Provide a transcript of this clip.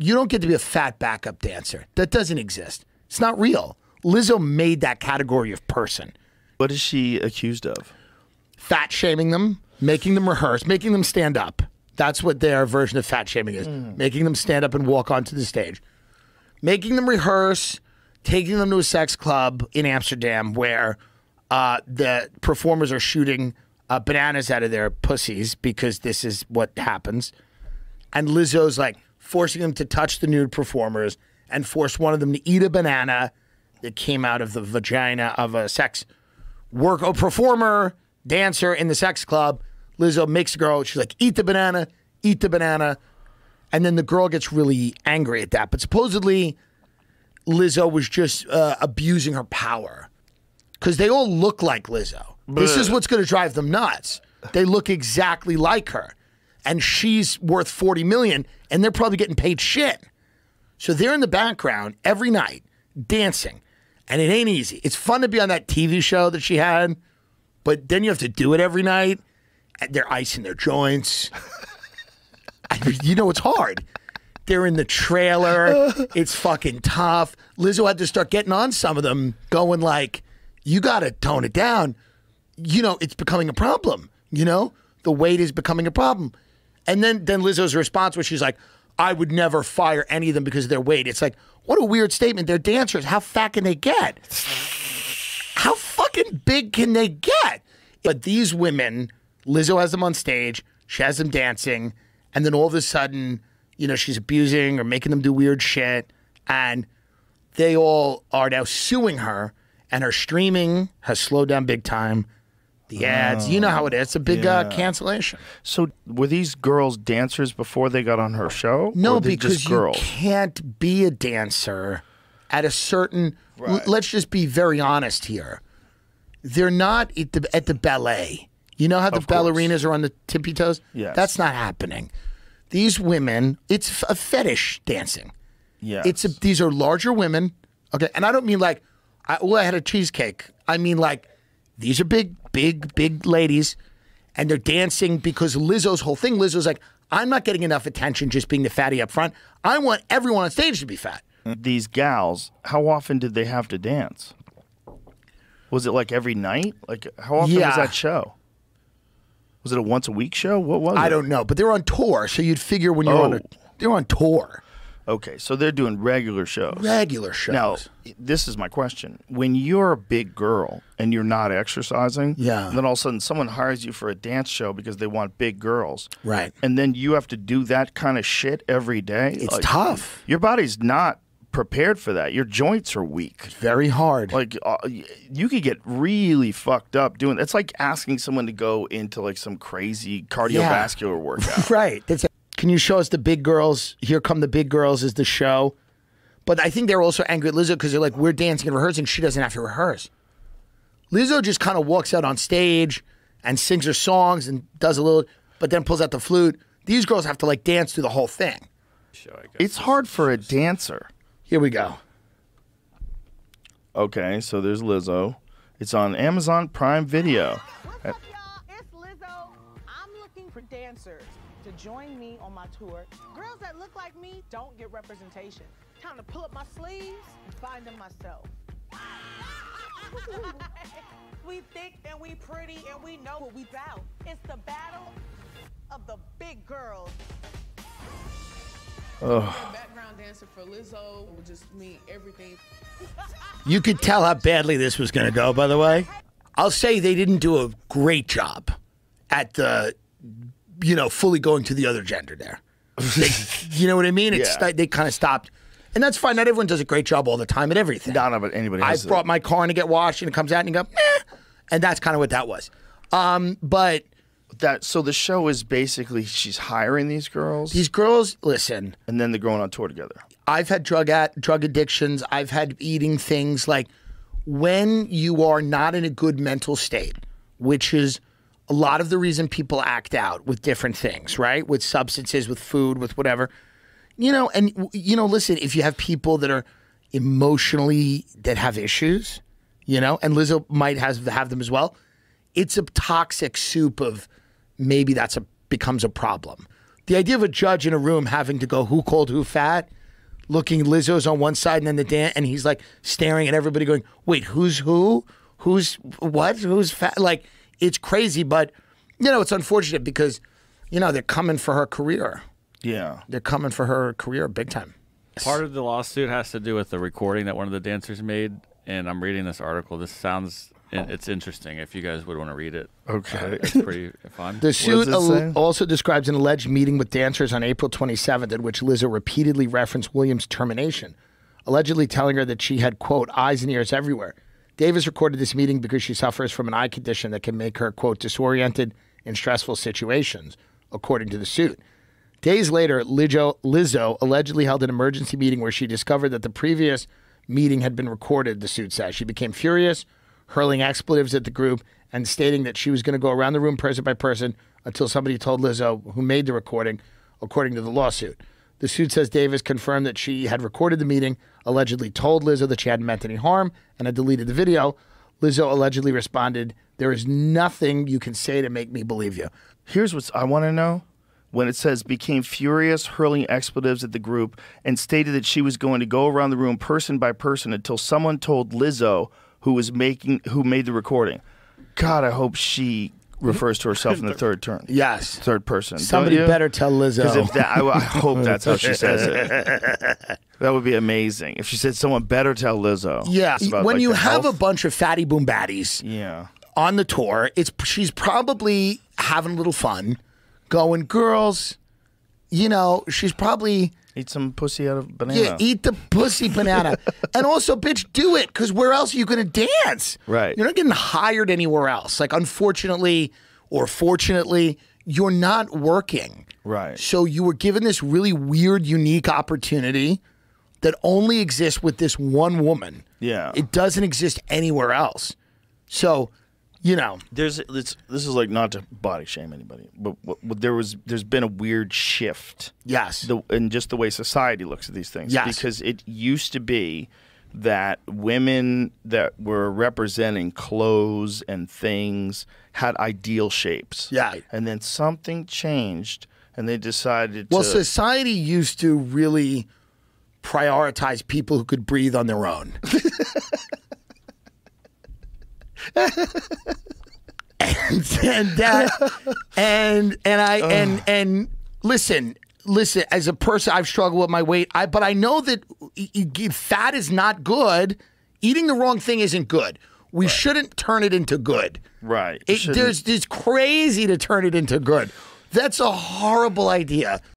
You don't get to be a fat backup dancer. That doesn't exist. It's not real. Lizzo made that category of person. What is she accused of? Fat shaming them, making them rehearse, making them stand up. That's what their version of fat shaming is. Making them stand up and walk onto the stage. Making them rehearse, taking them to a sex club in Amsterdam where the performers are shooting bananas out of their pussies because this is what happens. And Lizzo's like forcing them to touch the nude performers and force one of them to eat a banana that came out of the vagina of a performer, dancer in the sex club. Lizzo makes the girl, she's like, eat the banana, eat the banana. And then the girl gets really angry at that. But supposedly, Lizzo was just abusing her power. Because they all look like Lizzo. This is what's going to drive them nuts. They look exactly like her. And she's worth $40 million, and they're probably getting paid shit. So they're in the background every night, dancing. And it ain't easy. It's fun to be on that TV show that she had, but then you have to do it every night. And they're icing their joints. You know, it's hard. They're in the trailer. It's fucking tough. Lizzo had to start getting on some of them, going like, you got to tone it down. You know, it's becoming a problem. You know, the weight is becoming a problem. And then Lizzo's response was she's like, I would never fire any of them because of their weight. It's like, what a weird statement. They're dancers. How fat can they get? How fucking big can they get? But these women, Lizzo has them on stage. She has them dancing. And then all of a sudden, you know, she's abusing or making them do weird shit. And they all are now suing her. And her streaming has slowed down big time. The ads, you know how it is. It's a big cancellation. So were these girls dancers before they got on her show? No, because you can't be a dancer at a certain... Right. Let's just be very honest here. They're not at the ballet. You know how the ballerinas are on the tippy toes? Yes. That's not happening. These women, it's a fetish dancing. Yes. These are larger women. Okay, and I don't mean like, I had a cheesecake. I mean like, these are big ladies, and they're dancing because Lizzo's whole thing, Lizzo's like, I'm not getting enough attention just being the fatty up front. I want everyone on stage to be fat. These gals, how often did they have to dance? Was it like every night? Like, how often was that show? Was it a once-a-week show? What was it? I don't know, but they're on tour, so you'd figure when you're they're on tour. Okay, so they're doing regular shows. Regular shows. Now, this is my question. When you're a big girl and you're not exercising, and then all of a sudden someone hires you for a dance show because they want big girls. Right. And then you have to do that kind of shit every day. It's tough. Your body's not prepared for that. Your joints are weak. It's very hard. Like, you could get really fucked up doing that. It's like asking someone to go into like some crazy cardiovascular workout. Right. Can you show us the big girls? Here Come the Big Girls is the show. But I think they're also angry at Lizzo because they're like, we're dancing and rehearsing. She doesn't have to rehearse. Lizzo just kind of walks out on stage and sings her songs and does a little, but then pulls out the flute. These girls have to like dance through the whole thing. It's hard for a dancer. Here we go. Okay, so there's Lizzo. It's on Amazon Prime Video. What's up, y'all? It's Lizzo. I'm looking for dancers to join me on my tour. Girls that look like me don't get representation. Time to pull up my sleeves and find them myself. We thick and we pretty and we know what we about. It's the battle of the big girls. Background dancer for Lizzo would just mean everything. You could tell how badly this was going to go, by the way. I'll say they didn't do a great job at the, you know, fully going to the other gender there. You know what I mean? They kind of stopped. And that's fine. Not everyone does a great job all the time at everything. Not but anybody has I brought my car in to get washed, and it comes out, and you go, meh. And that's kind of what that was. But... So the show is basically she's hiring these girls? These girls, listen. And then they're going on tour together. I've had drug addictions. I've had eating things. Like, when you are not in a good mental state, which is a lot of the reason people act out with different things, right? With substances, with food, with whatever. You know, and, you know, listen, if you have people that are emotionally, that have issues, you know, and Lizzo might have them as well, it's a toxic soup of maybe becomes a problem. The idea of a judge in a room having to go, who called who fat? Looking, Lizzo's on one side and then the dance, and he's like staring at everybody going, wait, who's who? Who's what? Who's fat? Like, it's crazy, but, you know, it's unfortunate because, you know, they're coming for her career. Yeah. They're coming for her career big time. Part of the lawsuit has to do with the recording that one of the dancers made, and I'm reading this article. This sounds, it's interesting if you guys would want to read it. Okay. It's pretty fun. The suit does it say? also describes an alleged meeting with dancers on April 27th in which Lizzo repeatedly referenced Williams' termination, allegedly telling her that she had, quote, eyes and ears everywhere. Davis recorded this meeting because she suffers from an eye condition that can make her, quote, disoriented in stressful situations, according to the suit. Days later, Lizzo allegedly held an emergency meeting where she discovered that the previous meeting had been recorded, the suit says. She became furious, hurling expletives at the group and stating that she was going to go around the room person by person until somebody told Lizzo, who made the recording, according to the lawsuit. The suit says Davis confirmed that she had recorded the meeting, allegedly told Lizzo that she hadn't meant any harm, and had deleted the video. Lizzo allegedly responded, there is nothing you can say to make me believe you. Here's what I want to know. When it says became furious, hurling expletives at the group, and stated that she was going to go around the room person by person until someone told Lizzo, who made the recording. God, I hope she refers to herself in the third term. Yes. Third person. Somebody better tell Lizzo. Because if that, I hope that's how she says it. That would be amazing. If she said someone better tell Lizzo. Yeah. About, when like, you the have health. a bunch of fatty boom baddies on the tour, she's probably having a little fun, going, girls, you know, she's probably... Eat some pussy out of banana. Yeah, eat the pussy banana. And also, bitch, do it, because where else are you going to dance? Right. You're not getting hired anywhere else. Like, unfortunately or fortunately, you're not working. Right. So you were given this really weird, unique opportunity that only exists with this one woman. Yeah. It doesn't exist anywhere else. So, you know. This is like not to body shame anybody, but there's been a weird shift. Yes. In just the way society looks at these things. Yes. Because it used to be that women that were representing clothes and things had ideal shapes. Yeah. And then something changed and they decided Well, to... society used to really prioritize people who could breathe on their own. and listen, as a person, I've struggled with my weight, but I know that fat is not good. Eating the wrong thing isn't good. We shouldn't turn it into good. Right. It's crazy to turn it into good. That's a horrible idea.